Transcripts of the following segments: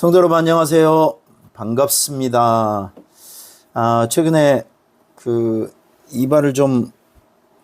성도 여러분 안녕하세요. 반갑습니다. 최근에 이발을 좀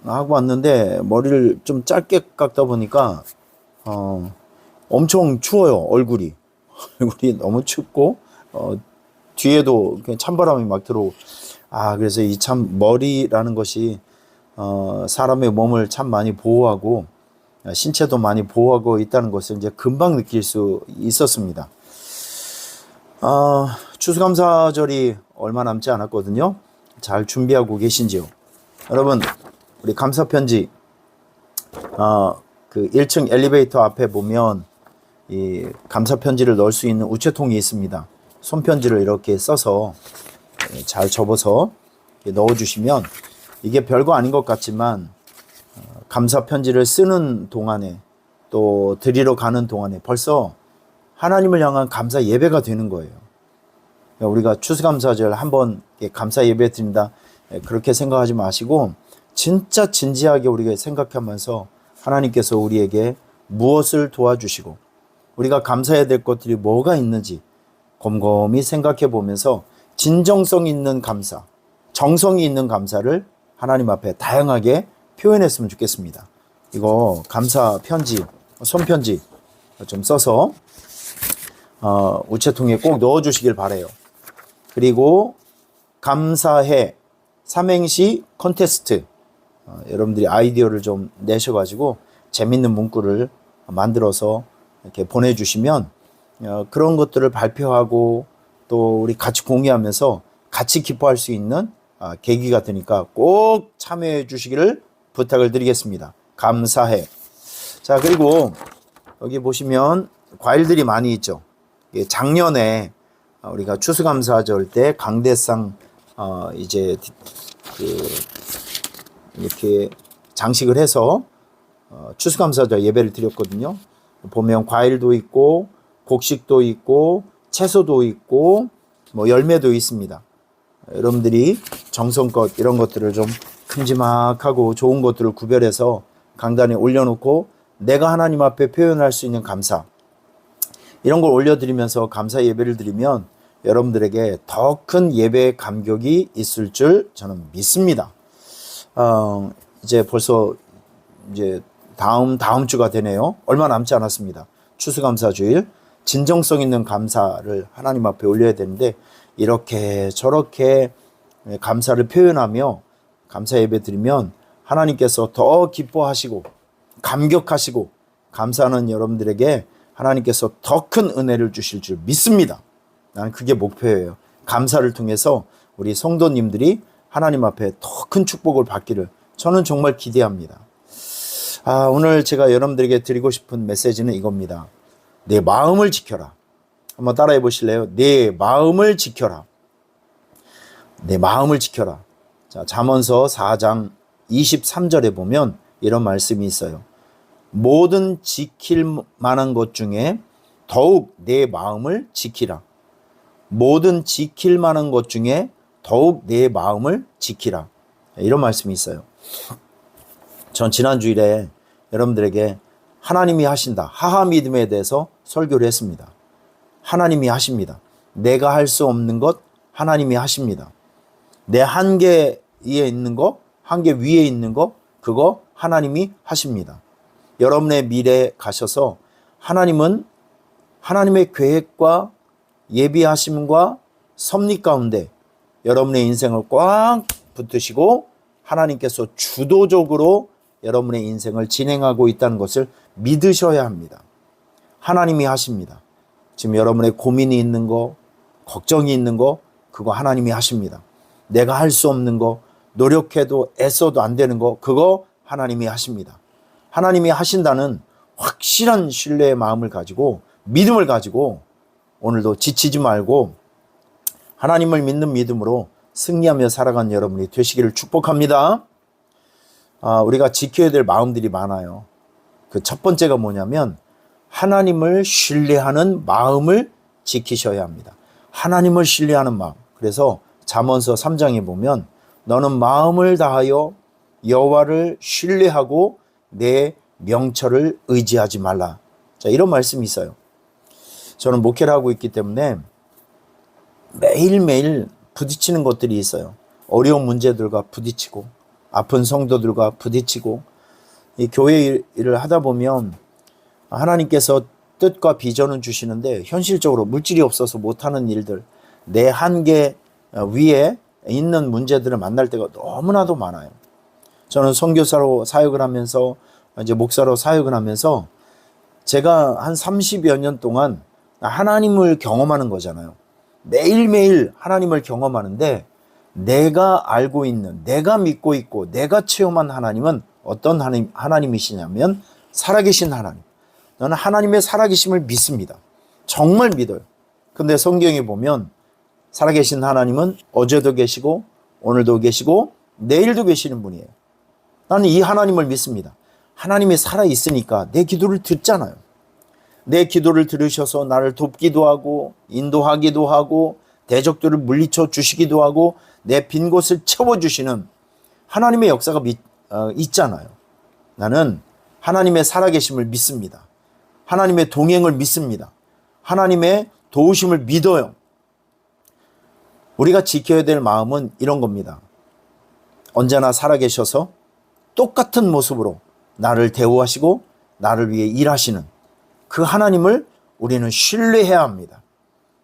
하고 왔는데 머리를 좀 짧게 깎다 보니까 엄청 추워요. 얼굴이 너무 춥고 뒤에도 그냥 찬바람이 막 들어오고 그래서 이 참 머리라는 것이 사람의 몸을 참 많이 보호하고 신체도 많이 보호하고 있다는 것을 이제 금방 느낄 수 있었습니다. 추수감사절이 얼마 남지 않았거든요. 잘 준비하고 계신지요? 여러분, 우리 감사편지, 1층 엘리베이터 앞에 보면 이 감사편지를 넣을 수 있는 우체통이 있습니다. 손편지를 이렇게 써서 잘 접어서 넣어주시면 이게 별거 아닌 것 같지만 감사편지를 쓰는 동안에 또 드리러 가는 동안에 벌써 하나님을 향한 감사 예배가 되는 거예요. 우리가 추수감사절 한번 감사 예배 드린다 그렇게 생각하지 마시고 진짜 진지하게 우리가 생각하면서 하나님께서 우리에게 무엇을 도와주시고 우리가 감사해야 될 것들이 뭐가 있는지 곰곰이 생각해 보면서 진정성 있는 감사, 정성이 있는 감사를 하나님 앞에 다양하게 표현했으면 좋겠습니다. 이거 감사 편지, 손편지 좀 써서 우체통에 꼭 넣어주시길 바래요. 그리고 감사해 삼행시 콘테스트 여러분들이 아이디어를 좀 내셔가지고 재밌는 문구를 만들어서 이렇게 보내주시면 그런 것들을 발표하고 또 우리 같이 공유하면서 같이 기뻐할 수 있는 계기가 되니까 꼭 참여해 주시기를 부탁을 드리겠습니다. 감사해. 자, 그리고 여기 보시면 과일들이 많이 있죠. 작년에 우리가 추수감사절 때 강대상 이렇게 장식을 해서 추수감사절 예배를 드렸거든요. 보면 과일도 있고 곡식도 있고 채소도 있고 뭐 열매도 있습니다. 여러분들이 정성껏 이런 것들을 좀 큼지막하고 좋은 것들을 구별해서 강단에 올려놓고 내가 하나님 앞에 표현할 수 있는 감사 이런 걸 올려드리면서 감사 예배를 드리면 여러분들에게 더 큰 예배의 감격이 있을 줄 저는 믿습니다. 이제 벌써 다음 주가 되네요. 얼마 남지 않았습니다. 추수감사주일 진정성 있는 감사를 하나님 앞에 올려야 되는데 이렇게 저렇게 감사를 표현하며 감사 예배 드리면 하나님께서 더 기뻐하시고 감격하시고 감사하는 여러분들에게 하나님께서 더 큰 은혜를 주실 줄 믿습니다. 나는 그게 목표예요. 감사를 통해서 우리 성도님들이 하나님 앞에 더 큰 축복을 받기를 저는 정말 기대합니다. 오늘 제가 여러분들에게 드리고 싶은 메시지는 이겁니다. 내 마음을 지켜라. 한번 따라해 보실래요? 내 마음을 지켜라. 내 마음을 지켜라. 자, 잠언서 4장 23절에 보면 이런 말씀이 있어요. 모든 지킬 만한 것 중에 더욱 내 마음을 지키라. 모든 지킬 만한 것 중에 더욱 내 마음을 지키라. 이런 말씀이 있어요. 전 지난 주일에 여러분들에게 하나님이 하신다. 하하 믿음에 대해서 설교를 했습니다. 하나님이 하십니다. 내가 할 수 없는 것 하나님이 하십니다. 내 한계 위에 있는 거, 한계 위에 있는 거, 그거 하나님이 하십니다. 여러분의 미래에 가셔서 하나님은 하나님의 계획과 예비하심과 섭리 가운데 여러분의 인생을 꽉 붙드시고 하나님께서 주도적으로 여러분의 인생을 진행하고 있다는 것을 믿으셔야 합니다. 하나님이 하십니다. 지금 여러분의 고민이 있는 거, 걱정이 있는 거, 그거 하나님이 하십니다. 내가 할 수 없는 거, 노력해도 애써도 안 되는 거, 그거 하나님이 하십니다. 하나님이 하신다는 확실한 신뢰의 마음을 가지고 믿음을 가지고 오늘도 지치지 말고 하나님을 믿는 믿음으로 승리하며 살아가는 여러분이 되시기를 축복합니다. 우리가 지켜야 될 마음들이 많아요. 그 첫 번째가 뭐냐면 하나님을 신뢰하는 마음을 지키셔야 합니다. 하나님을 신뢰하는 마음. 그래서 잠언서 3장에 보면 너는 마음을 다하여 여호와를 신뢰하고 내 명철을 의지하지 말라. 자, 이런 말씀이 있어요. 저는 목회를 하고 있기 때문에 매일매일 부딪히는 것들이 있어요. 어려운 문제들과 부딪히고 아픈 성도들과 부딪히고 이 교회 일을 하다 보면 하나님께서 뜻과 비전을 주시는데 현실적으로 물질이 없어서 못하는 일들, 내 한계 위에 있는 문제들을 만날 때가 너무나도 많아요. 저는 선교사로 사역을 하면서 이제 목사로 사역을 하면서 제가 한 30여 년 동안 하나님을 경험하는 거잖아요. 매일매일 하나님을 경험하는데 내가 알고 있는, 내가 믿고 있고 내가 체험한 하나님은 어떤 하나님이시냐면 살아계신 하나님. 저는 하나님의 살아계심을 믿습니다. 정말 믿어요. 근데 성경에 보면 살아계신 하나님은 어제도 계시고 오늘도 계시고 내일도 계시는 분이에요. 나는 이 하나님을 믿습니다. 하나님이 살아있으니까 내 기도를 듣잖아요. 내 기도를 들으셔서 나를 돕기도 하고 인도하기도 하고 대적들을 물리쳐 주시기도 하고 내 빈 곳을 채워주시는 하나님의 역사가 있잖아요. 나는 하나님의 살아계심을 믿습니다. 하나님의 동행을 믿습니다. 하나님의 도우심을 믿어요. 우리가 지켜야 될 마음은 이런 겁니다. 언제나 살아계셔서 똑같은 모습으로 나를 대우하시고 나를 위해 일하시는 그 하나님을 우리는 신뢰해야 합니다.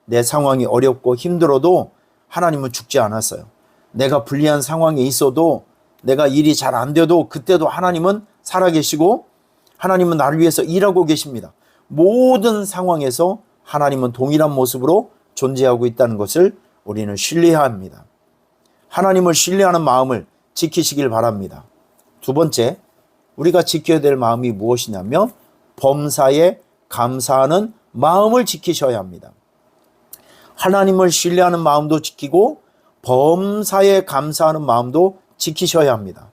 내 상황이 어렵고 힘들어도 하나님은 죽지 않았어요. 내가 불리한 상황에 있어도 내가 일이 잘 안 돼도 그때도 하나님은 살아계시고 하나님은 나를 위해서 일하고 계십니다. 모든 상황에서 하나님은 동일한 모습으로 존재하고 있다는 것을 우리는 신뢰해야 합니다. 하나님을 신뢰하는 마음을 지키시길 바랍니다. 두 번째, 우리가 지켜야 될 마음이 무엇이냐면 범사에 감사하는 마음을 지키셔야 합니다. 하나님을 신뢰하는 마음도 지키고 범사에 감사하는 마음도 지키셔야 합니다.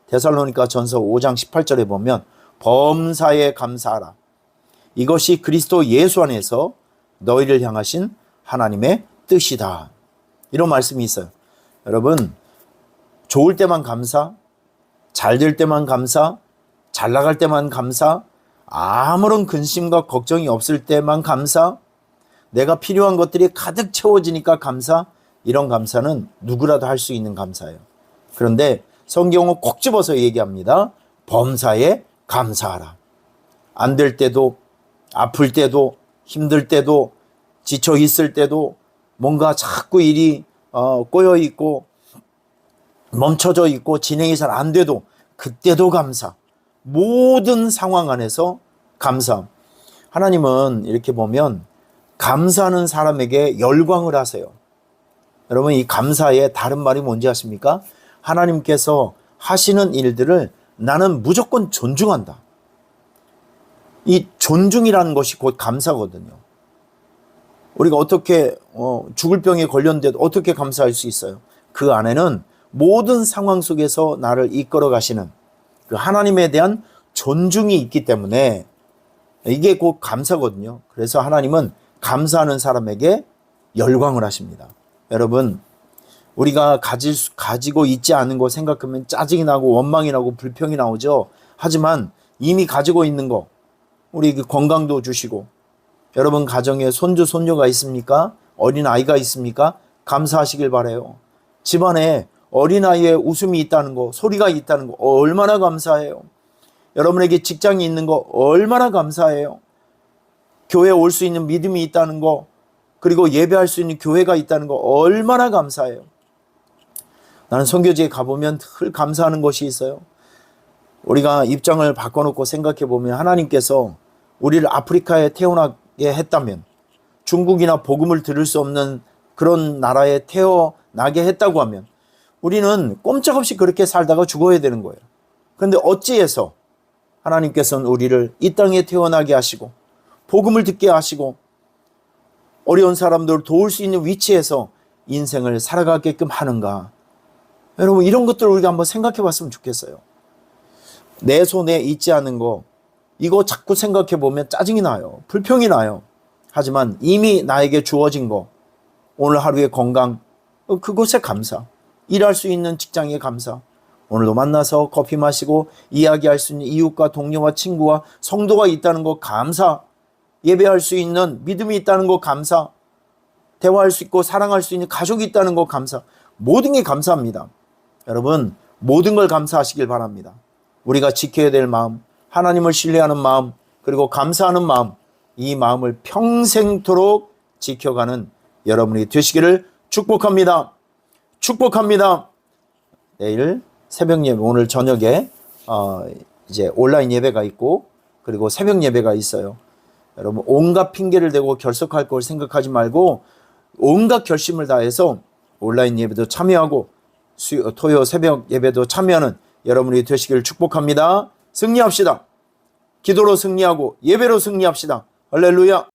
데살로니가 전서 5장 18절에 보면 범사에 감사하라. 이것이 그리스도 예수 안에서 너희를 향하신 하나님의 뜻이다. 이런 말씀이 있어요. 여러분, 좋을 때만 감사, 잘 될 때만 감사, 잘 나갈 때만 감사, 아무런 근심과 걱정이 없을 때만 감사, 내가 필요한 것들이 가득 채워지니까 감사, 이런 감사는 누구라도 할 수 있는 감사예요. 그런데 성경은 콕 집어서 얘기합니다. 범사에 감사하라. 안 될 때도, 아플 때도, 힘들 때도, 지쳐 있을 때도, 뭔가 자꾸 일이 꼬여 있고 멈춰져 있고 진행이 잘 안 돼도 그때도 감사. 모든 상황 안에서 감사. 하나님은 이렇게 보면 감사하는 사람에게 열광을 하세요. 여러분, 이 감사의 다른 말이 뭔지 아십니까? 하나님께서 하시는 일들을 나는 무조건 존중한다. 이 존중이라는 것이 곧 감사거든요. 우리가 어떻게 죽을 병에 걸렸는데도 어떻게 감사할 수 있어요? 그 안에는 모든 상황 속에서 나를 이끌어 가시는 그 하나님에 대한 존중이 있기 때문에 이게 곧 감사거든요. 그래서 하나님은 감사하는 사람에게 열광을 하십니다. 여러분, 우리가 가지고 있지 않은 거 생각하면 짜증이 나고 원망이 나고 불평이 나오죠. 하지만 이미 가지고 있는 거, 우리 그 건강도 주시고, 여러분 가정에 손주 손녀가 있습니까? 어린아이가 있습니까? 감사하시길 바라요. 집안에 어린아이의 웃음이 있다는 거, 소리가 있다는 거 얼마나 감사해요. 여러분에게 직장이 있는 거 얼마나 감사해요. 교회에 올 수 있는 믿음이 있다는 거, 그리고 예배할 수 있는 교회가 있다는 거 얼마나 감사해요. 나는 선교지에 가보면 늘 감사하는 것이 있어요. 우리가 입장을 바꿔놓고 생각해 보면 하나님께서 우리를 아프리카에 태어나게 했다면, 중국이나 복음을 들을 수 없는 그런 나라에 태어나게 했다고 하면 우리는 꼼짝없이 그렇게 살다가 죽어야 되는 거예요. 그런데 어찌해서 하나님께서는 우리를 이 땅에 태어나게 하시고 복음을 듣게 하시고 어려운 사람들을 도울 수 있는 위치에서 인생을 살아가게끔 하는가? 여러분, 이런 것들을 우리가 한번 생각해 봤으면 좋겠어요. 내 손에 있지 않은 거, 이거 자꾸 생각해 보면 짜증이 나요. 불평이 나요. 하지만 이미 나에게 주어진 거, 오늘 하루의 건강, 그것에 감사. 일할 수 있는 직장에 감사. 오늘도 만나서 커피 마시고 이야기할 수 있는 이웃과 동료와 친구와 성도가 있다는 거 감사. 예배할 수 있는 믿음이 있다는 거 감사. 대화할 수 있고 사랑할 수 있는 가족이 있다는 거 감사. 모든 게 감사합니다. 여러분, 모든 걸 감사하시길 바랍니다. 우리가 지켜야 될 마음, 하나님을 신뢰하는 마음, 그리고 감사하는 마음, 이 마음을 평생토록 지켜가는 여러분이 되시기를 축복합니다. 축복합니다. 내일 새벽 예배, 오늘 저녁에 이제 온라인 예배가 있고, 그리고 새벽 예배가 있어요. 여러분, 온갖 핑계를 대고 결석할 걸 생각하지 말고 온갖 결심을 다해서 온라인 예배도 참여하고 토요 새벽 예배도 참여하는 여러분이 되시기를 축복합니다. 승리합시다. 기도로 승리하고 예배로 승리합시다. 할렐루야.